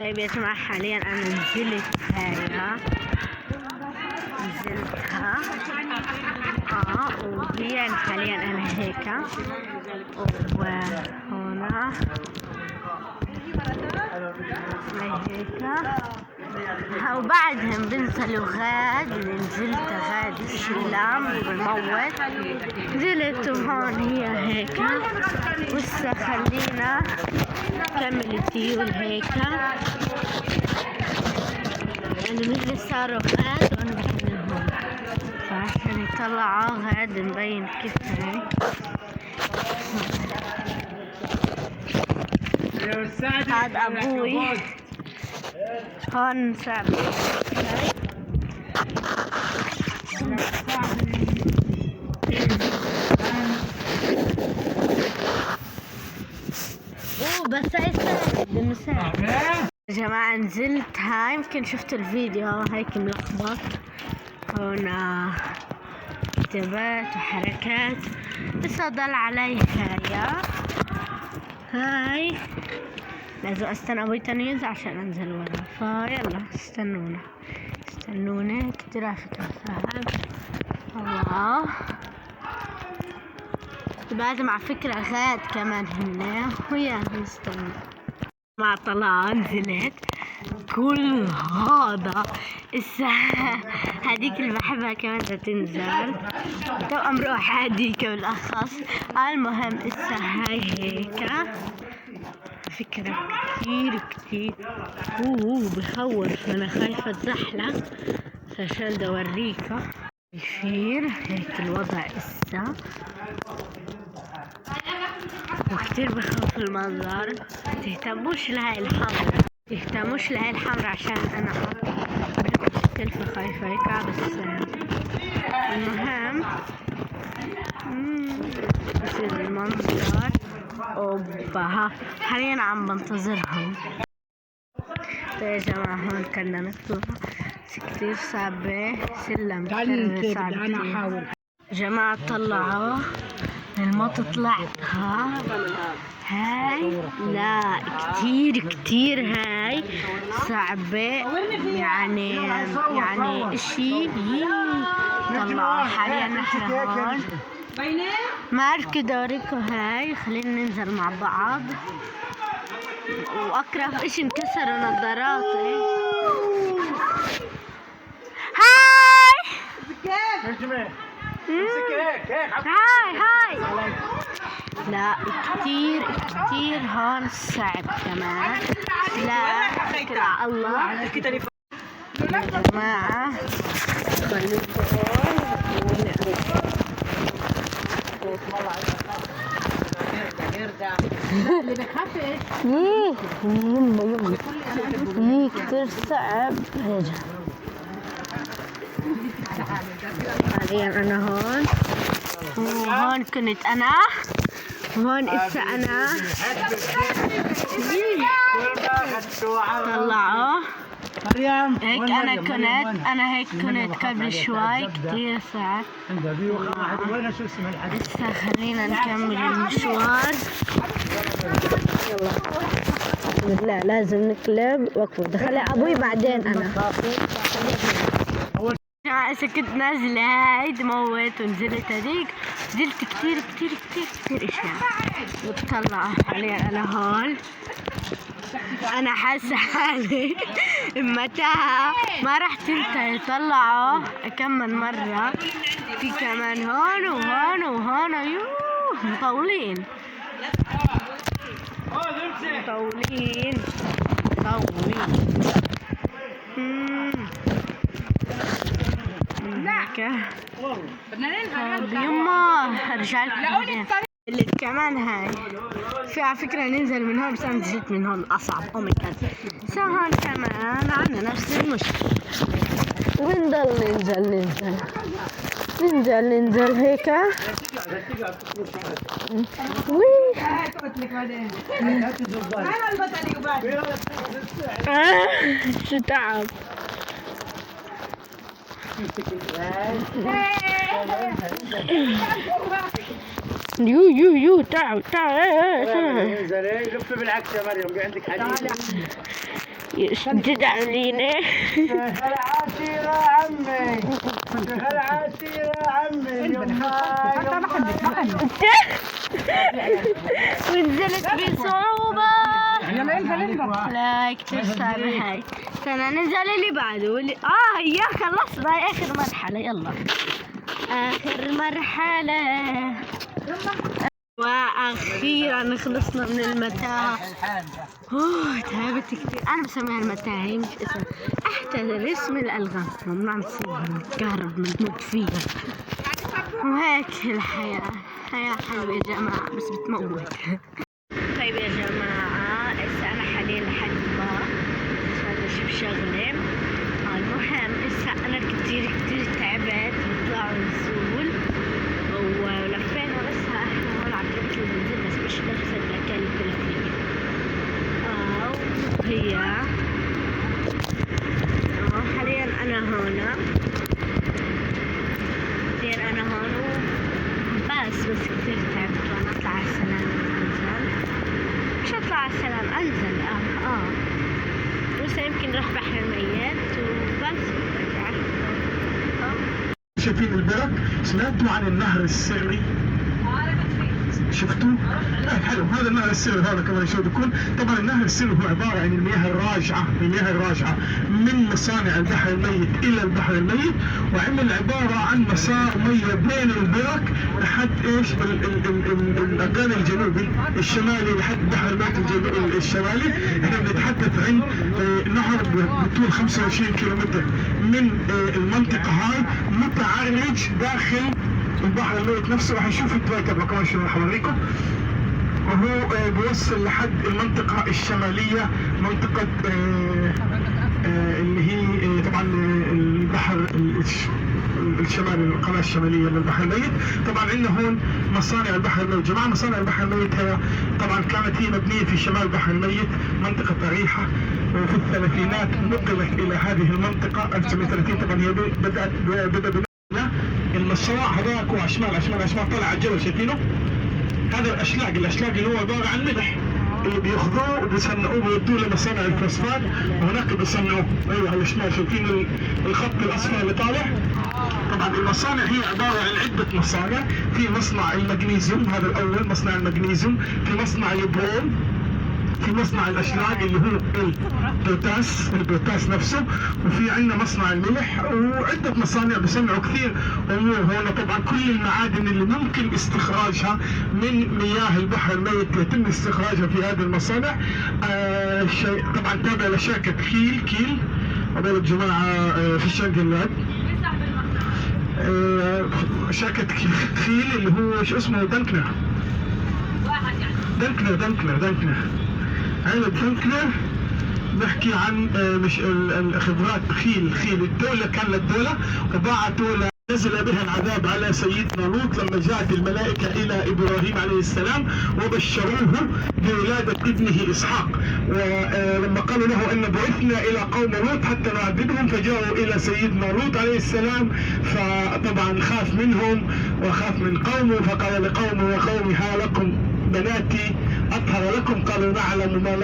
طيب يا جماعة حاليا أنا نزلتها وهي يعني حاليا أنا هيك وهنا هيك وبعدهم بنزلوا غاد اللي نزلت غاد الشلام وبموت نزلت وهون هي هيك وهسه خلينا نكمل الديول هيك يعني مثل صاروا غاد وانا بكملهم فعشان يطلعوا غاد مبين كيف هيك هاد ابوي هون صعب بس هاي يا جماعة نزلت هاي يمكن شفتوا الفيديو هيك ملخبط هنا كتابات وحركات بس ضل علي هاي لازم استنى ابوي تنيز عشان انزل ورا فيلا استنونا كتير على فكرة صعب الله لازم على فكرة غاد كمان هنا ويا نستنى مع طلعة نزلت كل هذا الساعة هذيك اللي بحبها كمان تنزل توأم روح هذيك بالأخص المهم الساعة هاي هيك فكرة كتير بخوف أنا خايفة أتزحلق عشان بدي أوريكم يصير هيك الوضع إسا وكتير بخوف المنظر تهتموش لهاي الحمرا عشان أنا بشكل فخايفة هيك بس المهم بس المنظر اوبا حاليا عم بنتظرهم يا جماعة هون كنا نطلع كتير صعبة سلم كتير صعبة أنا أحاول جماعة طلعوا ما طلعتها هاي لا كتير هاي صعبة يعني اشي طلعوا حاليا نحن هون ما اعرف كده اوريكم هاي خلينا ننزل مع بعض واكره اشي انكسروا نظاراتي هاي هاي لا كتير هون صعب كمان لا توكل على الله يا جماعة يمه كتير صعب حاليا انا هون وهون كنت انا وهون اسا انا طلعوا هيك انا كنت قبل شوي كتير صعب لسه خلينا نكمل المشوار يلا لا لازم نقلب وقفوا دخل ابوي بعدين انا هسه كنت نازلة هاي تموت ونزلت هذيك نزلت كتير اشياء وطلع حاليا انا هون انا حاسة حالي متاها ما راح تنتهي طلعوا كمان مرة في كمان هون يوه مطولين يما رجعت اللي كمان هاي في على فكرة ننزل من هون بس انا نزلت من هون اصعب او ماي جاد هون كمان عنا نفس المشكلة ونضل ننزل هيك شو تعب يو تعال انزلي لفي بالعكس يا مريم عندك حديد يشدد علينا. العسيرة عمي، العسيرة عمي، ونزلت بصعوبة. لا كتير صعبة هاي. استنى ننزل اللي بعده هي خلصنا آخر مرحلة. يلا آخر مرحلة وأخيرا خلصنا من المتاهة. تعبت كتير. أنا بسميها المتاهة، هي مش اسم. أحتى اسم الألغام ممنوع نسيبها، نتكهرب بنموت فيها. وهيك الحياة حلوة يا جماعة بس بتموت. طيب يا جماعة هسه أنا حاليا لحد ما أشوف شغلة. المهم هسه أنا كتير تعبت نطلع ونزول ولفينا. لسه احنا هون على طريقة البنزين بس مش نفس المكان اللي كنا فيه. هي حاليا أنا هون بس كتير تعبت وانا اطلع على السلام انزل. مش اطلع على السلام انزل بس يمكن نروح بحر الميت وبس برجع. شايفين البرك؟ سمعتوا عن النهر السري؟ شفتوه؟ حلو. هذا النهر السري هذا كمان شو بيكون؟ طبعا النهر السري هو عباره عن المياه الراجعه من مصانع البحر الميت الى البحر الميت، وعمل عباره عن مسار ميه بين البرك لحد ايش؟ الاقاليم الجنوبي الشمالي لحد البحر الميت الشمالي. احنا بنتحدث عن نهر بطول 25 كيلومتر من المنطقه هاي متعرج داخل البحر الميت نفسه. راح نشوف التراكب كمان شوي راح اوريكم. وهو بيوصل لحد المنطقة الشمالية، منطقة اللي هي طبعا البحر الشمالي، القناة الشمالية للبحر الميت. طبعا عندنا هون مصانع البحر الميت. جماعة مصانع البحر الميت هي طبعا كانت هي مبنية في شمال البحر الميت منطقة أريحة، وفي الثلاثينات نقلت إلى هذه المنطقة 1930. طبعا هي بدأ المشروع هذاك هو شمال طالع على الجبل. شايفينه؟ هذا الاشلاق اللي هو عباره عن ملح اللي بياخذوه وبيصنعوه بيودوه لمصانع الفوسفات وهناك بيصنعوه. ايوه على الشمال شايفين الخط الاصفر اللي طالع؟ طبعا المصانع هي عباره عن عده مصانع. في مصنع المغنيسيوم، هذا الاول مصنع المغنيسيوم. في مصنع البروم، في مصنع الاشلاق اللي هو البوتاس نفسه. وفي عندنا مصنع الملح وعده مصانع بيصنعوا كثير امور هون. طبعا كل المعادن اللي ممكن استخراجها من مياه البحر الميت يتم استخراجها في هذه المصانع. طبعا تابع لشركه كيل هذول الجماعه في الشرق الغرب. شركه كيل اللي هو شو اسمه دنكنر. عيلة دنكنر نحكي عن مش الخبرات. خيل الدولة كان للدولة وبعثوا نزل بها العذاب على سيدنا لوط لما جاءت الملائكة إلى إبراهيم عليه السلام وبشروه بولادة ابنه إسحاق. ولما قالوا له أن بعثنا إلى قوم لوط حتى نعذبهم فجاءوا إلى سيدنا لوط عليه السلام، فطبعا خاف منهم وخاف من قومه فقال لقومه وقومي ها لكم بناتي أطهر لكم. قالوا تعلم ما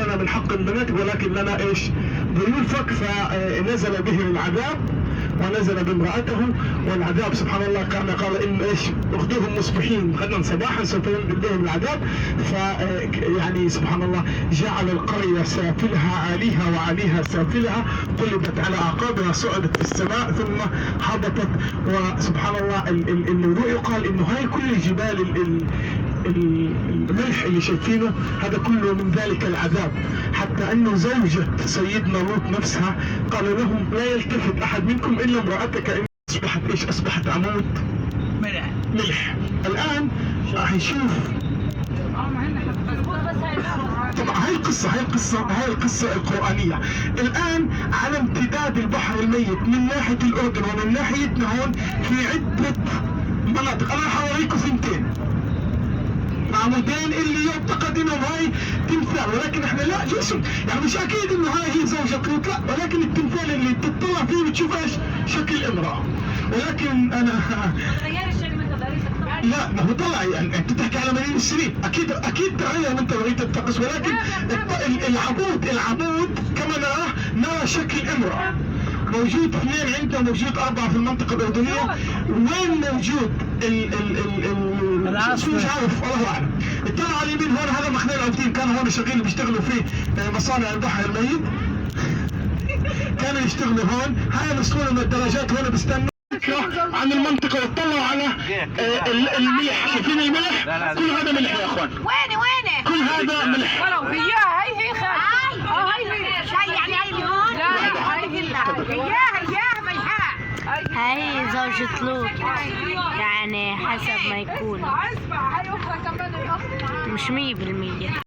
لنا من حق بناتك ولكن لنا إيش؟ ضيوفك. فنزل به العذاب ونزل بامرأته والعذاب سبحان الله كما قال إن إيش أخذوهم مصبحين غدا صباحا سوف ينزل بهم العذاب. يعني سبحان الله جعل القرية سافلها عاليها وعليها سافلها، قلبت على أعقابها، صعدت في السماء ثم هبطت. وسبحان الله الوضوء يقال إنه هاي كل جبال الملح اللي شايفينه هذا كله من ذلك العذاب. حتى انه زوجة سيدنا لوط نفسها قال لهم لا يلتفت احد منكم الا امرأتك ان اصبحت ايش؟ اصبحت عمود ملح. الان راح نشوف طبعا هاي القصة القرآنية. الآن على امتداد البحر الميت من ناحية الأردن ومن ناحيتنا هون في عدة مناطق. أنا حوريكم ثنتين عمودين اللي يعتقد انهم هاي تمثال، ولكن احنا لا جسم، يعني مش اكيد انه هاي هي زوجة لوط، لا، ولكن التمثال اللي بتطلع فيه بتشوف ايش؟ شكل امرأة. ولكن انا لا ما هو طلع يعني انت تحكي على ملايين السنين، اكيد تغير من توقيت الطقس، ولكن العمود كما نرى شكل امرأة، موجود 2 عنده، موجود 4 في المنطقة الأردنية. وين موجود شو مش عارف، الله أعلم. اطلع على اليمين هون، هذا مخزن العابدين، كانوا هون شغالين بيشتغلوا في مصانع البحر الميت، كانوا يشتغلوا هون. هاي الأسطول من الدراجات هون بيستنوا عن المنطقة وطلعوا على الملح. شايفين الملح؟ كل هذا ملح يا اخوان. وين؟ كل هذا ملح. ولو هي خالد. هي شاي يعني هاي اللي هون. هي ملحاء. هاي زوجة لوط، يعني حسب ما يكون، مش 100%.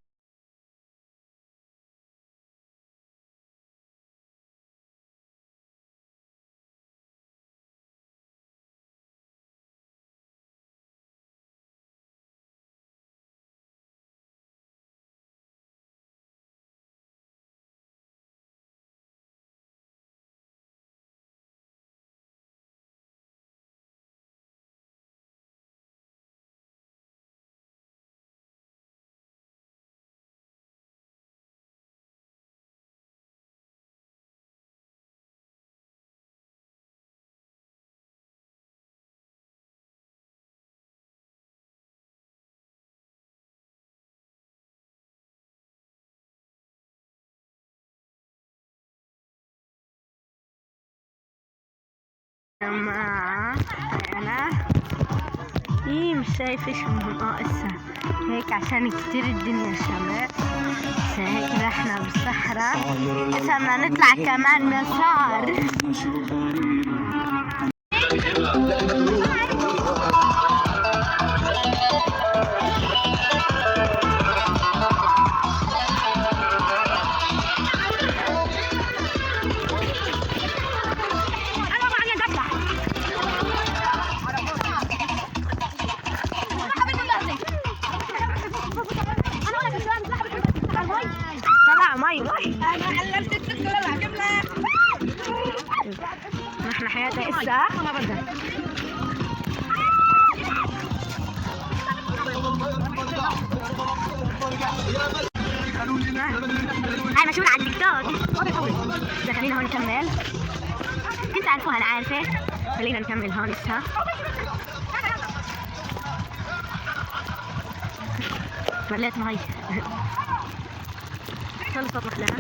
أنا مش شايفة شو ناقصها هيك، عشان كتير الدنيا شمس. هيك رحنا بالصحراء، هسا بدنا نطلع كمان مسار. نحن حياتنا إسا ما بدنا. هاي مشهورة على التيك توك. إذا خلينا هون نكمل، انت عارفوها انا عارفة. خلينا نكمل هون إسا. مليت مي. خلصت محلاها.